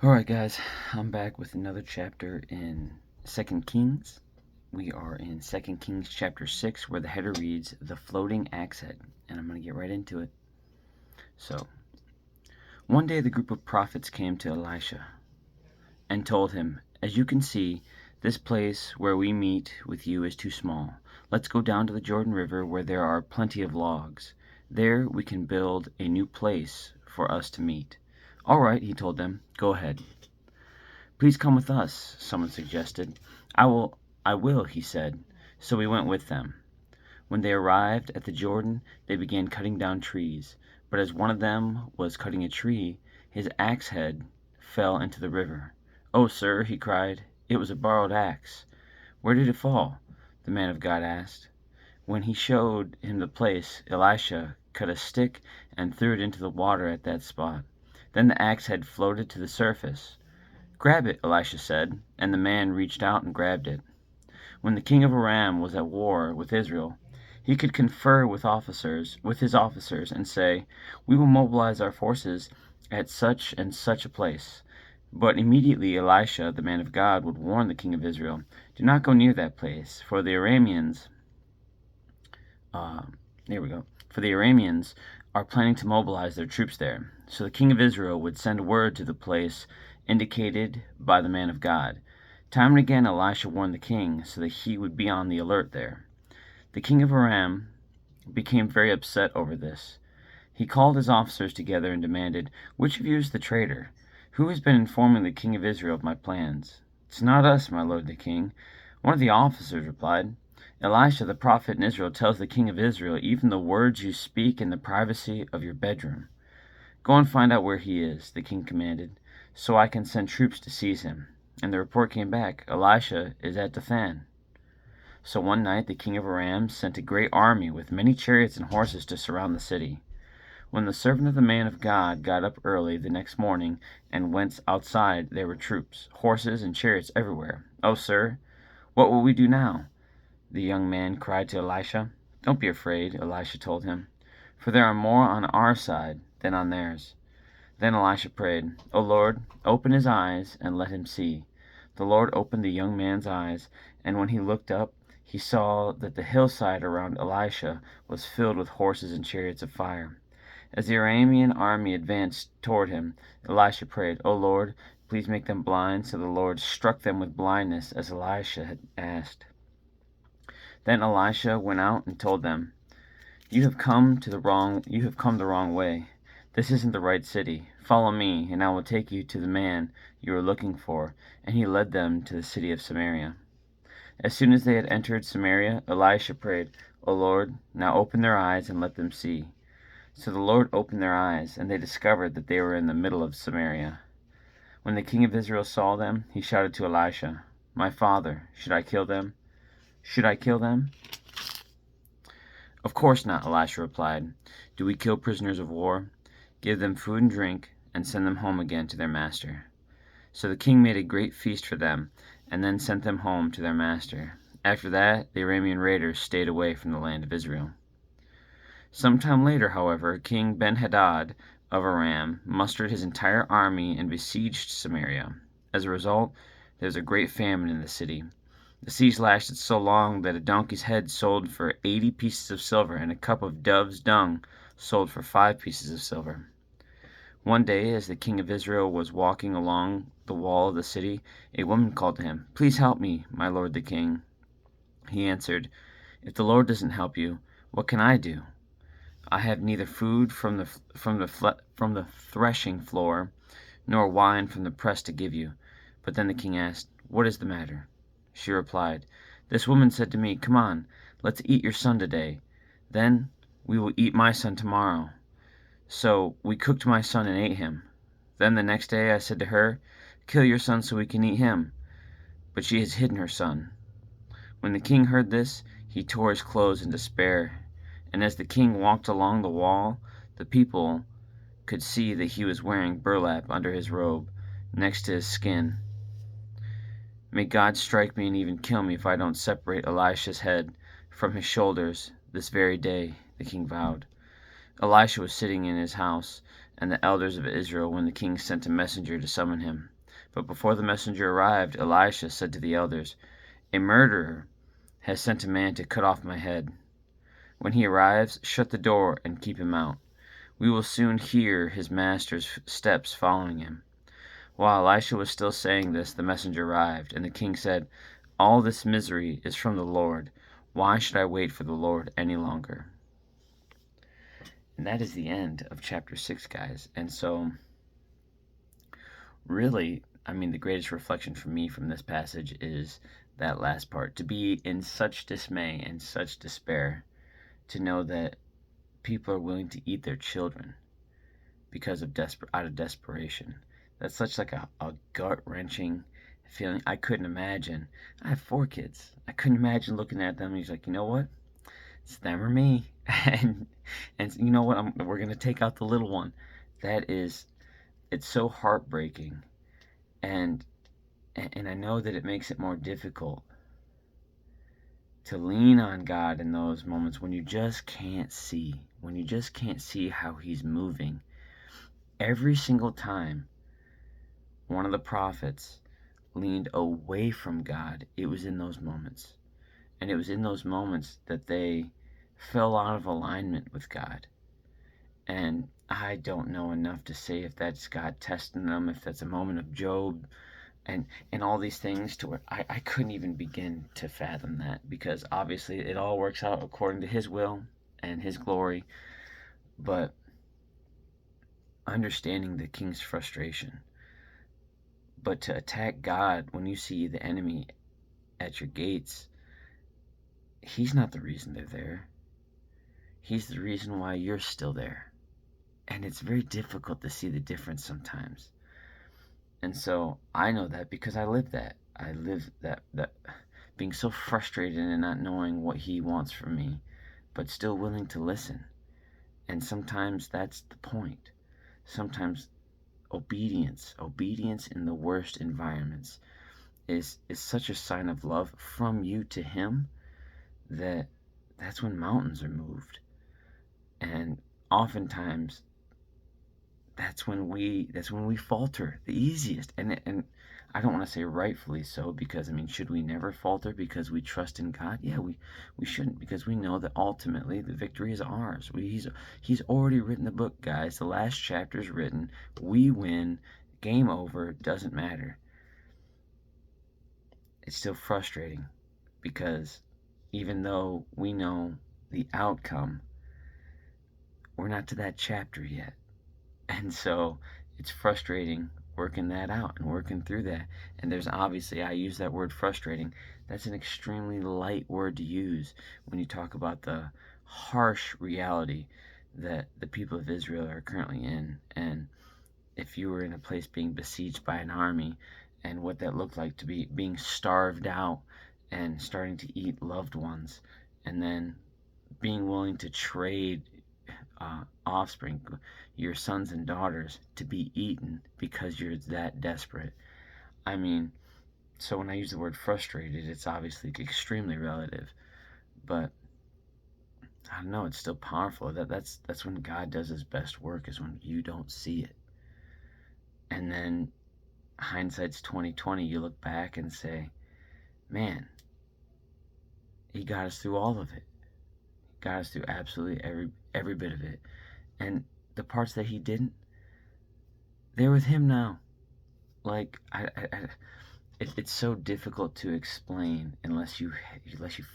Alright, guys, I'm back with another chapter in 2 Kings. We are in 2 Kings chapter 6, where the header reads, The Floating Axe Head, and I'm going to get right into it. So, one day the group of prophets came to Elisha and told him, As you can see, this place where we meet with you is too small. Let's go down to the Jordan River where there are plenty of logs. There we can build a new place for us to meet. All right, he told them, go ahead. Please come with us, someone suggested. I will, he said. So we went with them. When they arrived at the Jordan, they began cutting down trees. But as one of them was cutting a tree, his axe head fell into the river. Oh, sir, he cried, it was a borrowed axe. Where did it fall? The man of God asked. When he showed him the place, Elisha cut a stick and threw it into the water at that spot. Then the axe head floated to the surface. Grab it, Elisha said, and the man reached out and grabbed it. When the king of Aram was at war with Israel, he could confer with his officers and say, We will mobilize our forces at such and such a place. But immediately Elisha, the man of God, would warn the king of Israel, Do not go near that place, for the Arameans are planning to mobilize their troops there. So the king of Israel would send word to the place indicated by the man of God. Time and again Elisha warned the king so that he would be on the alert there. The king of Aram became very upset over this. He called his officers together and demanded, Which of you is the traitor? Who has been informing the king of Israel of my plans? It's not us, my lord the king. One of the officers replied. Elisha the prophet in Israel tells the king of Israel even the words you speak in the privacy of your bedroom. Go and find out where he is, the king commanded, so I can send troops to seize him. And the report came back, Elisha is at Dathan. So one night the king of Aram sent a great army with many chariots and horses to surround the city. When the servant of the man of God got up early the next morning and went outside, there were troops, horses, and chariots everywhere. Oh, sir, what will we do now? The young man cried to Elisha. Don't be afraid, Elisha told him, for there are more on our side than on theirs. Then Elisha prayed, O Lord, open his eyes and let him see. The Lord opened the young man's eyes, and when he looked up, he saw that the hillside around Elisha was filled with horses and chariots of fire. As the Aramean army advanced toward him, Elisha prayed, O Lord, please make them blind. So the Lord struck them with blindness as Elisha had asked. Then Elisha went out and told them, You have come the wrong way. This isn't the right city. Follow me, and I will take you to the man you are looking for. And he led them to the city of Samaria. As soon as they had entered Samaria, Elisha prayed, O Lord, now open their eyes and let them see. So the Lord opened their eyes, and they discovered that they were in the middle of Samaria. When the king of Israel saw them, he shouted to Elisha, My father, should I kill them? Should I kill them? Of course not, Elisha replied. Do we kill prisoners of war? Give them food and drink, and send them home again to their master. So the king made a great feast for them, and then sent them home to their master. After that, the Aramean raiders stayed away from the land of Israel. Some time later, however, King Ben-Hadad of Aram mustered his entire army and besieged Samaria. As a result, there was a great famine in the city. The siege lasted so long that a donkey's head sold for 80 pieces of silver, and a cup of dove's dung sold for 5 pieces of silver. One day, as the king of Israel was walking along the wall of the city, a woman called to him, Please help me, my lord the king. He answered, If the Lord doesn't help you, what can I do? I have neither food from the threshing floor, nor wine from the press to give you. But then the king asked, What is the matter? She replied, This woman said to me, Come on, let's eat your son today. Then we will eat my son tomorrow. So we cooked my son and ate him. Then the next day I said to her, Kill your son so we can eat him. But she has hidden her son. When the king heard this, he tore his clothes in despair. And as the king walked along the wall, the people could see that he was wearing burlap under his robe, next to his skin. May God strike me and even kill me if I don't separate Elisha's head from his shoulders this very day, the king vowed. Elisha was sitting in his house and the elders of Israel when the king sent a messenger to summon him. But before the messenger arrived, Elisha said to the elders, "A murderer has sent a man to cut off my head. When he arrives, shut the door and keep him out. We will soon hear his master's steps following him." While Elisha was still saying this, the messenger arrived, and the king said, "All this misery is from the Lord. Why should I wait for the Lord any longer?" And that is the end of chapter 6, guys. And so, really, the greatest reflection for me from this passage is that last part. To be in such dismay and such despair, to know that people are willing to eat their children because of out of desperation. That's such like a gut-wrenching feeling. I couldn't imagine. I have 4 kids. I couldn't imagine looking at them and he's like, "You know what? It's them or me." and you know what? We're gonna take out the little one. It's so heartbreaking, and I know that it makes it more difficult to lean on God in those moments when you just can't see, how He's moving. Every single time one of the prophets leaned away from God, it was in those moments. And it was in those moments that they fell out of alignment with God. And I don't know enough to say if that's God testing them, if that's a moment of Job, and all these things, to where I couldn't even begin to fathom that, because obviously it all works out according to His will and His glory. But understanding the king's frustration, but to attack God when you see the enemy at your gates, He's not the reason they're there. He's the reason why you're still there. And it's very difficult to see the difference sometimes. And so I know that because I live that. I live that being so frustrated and not knowing what He wants from me, but still willing to listen. And sometimes that's the point. Sometimes obedience in the worst environments is such a sign of love from you to Him, that's when mountains are moved. And oftentimes that's when we falter the easiest. And I don't want to say rightfully so, because should we never falter because we trust in God? Yeah, we shouldn't, because we know that ultimately the victory is ours. He's already written the book, guys. The last chapter is written. We win. Game over. Doesn't matter. It's still frustrating, because even though we know the outcome, we're not to that chapter yet. And so it's frustrating working that out and working through that. And there's obviously, I use that word frustrating. That's an extremely light word to use when you talk about the harsh reality that the people of Israel are currently in. And if you were in a place being besieged by an army, and what that looked like to be being starved out and starting to eat loved ones, and then being willing to trade offspring, your sons and daughters, to be eaten because you're that desperate. So when I use the word frustrated, it's obviously extremely relative, but I don't know, it's still powerful. That's when God does His best work, is when you don't see it. And then hindsight's 2020. You look back and say, man, He got us through all of it. He got us through absolutely every bit of it. And the parts that He didn't, they're with Him now. Like, it's so difficult to explain unless you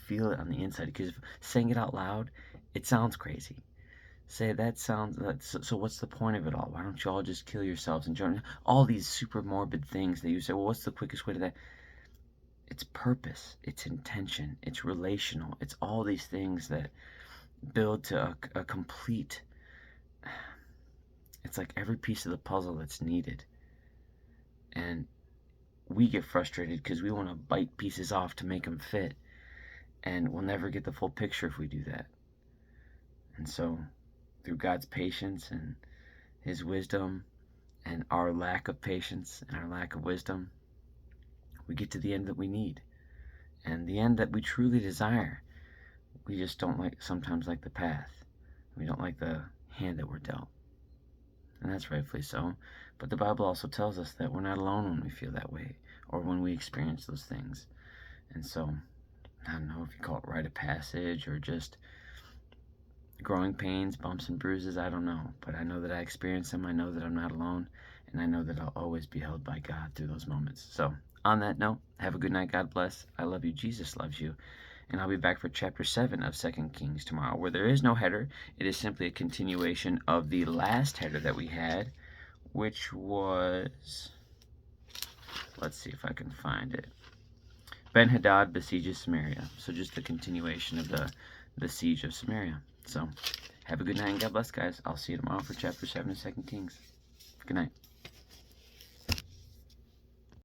feel it on the inside, because saying it out loud, it sounds crazy. So what's the point of it all? Why don't you all just kill yourselves and join all these super morbid things that you say? Well, what's the quickest way to that? It's purpose, it's intention, it's relational, it's all these things that build to a complete. It's like every piece of the puzzle that's needed. And we get frustrated because we want to bite pieces off to make them fit, and we'll never get the full picture if we do that. And so, through God's patience and His wisdom and our lack of patience and our lack of wisdom, we get to the end that we need, and the end that we truly desire. We just don't sometimes like the path. We don't like the hand that we're dealt. and that's rightfully so. But the Bible also tells us that we're not alone when we feel that way or when we experience those things. And so, I don't know if you call it rite of passage or just growing pains, bumps and bruises, I don't know. But I know that I experience them. I know that I'm not alone. And I know that I'll always be held by God through those moments. So, on that note, have a good night. God bless. I love you. Jesus loves you. And I'll be back for chapter 7 of 2 Kings tomorrow, where there is no header. It is simply a continuation of the last header that we had, which was, let's see if I can find it. Ben-Hadad besieges Samaria. So just the continuation of the siege of Samaria. So have a good night and God bless, guys. I'll see you tomorrow for chapter 7 of 2 Kings. Good night.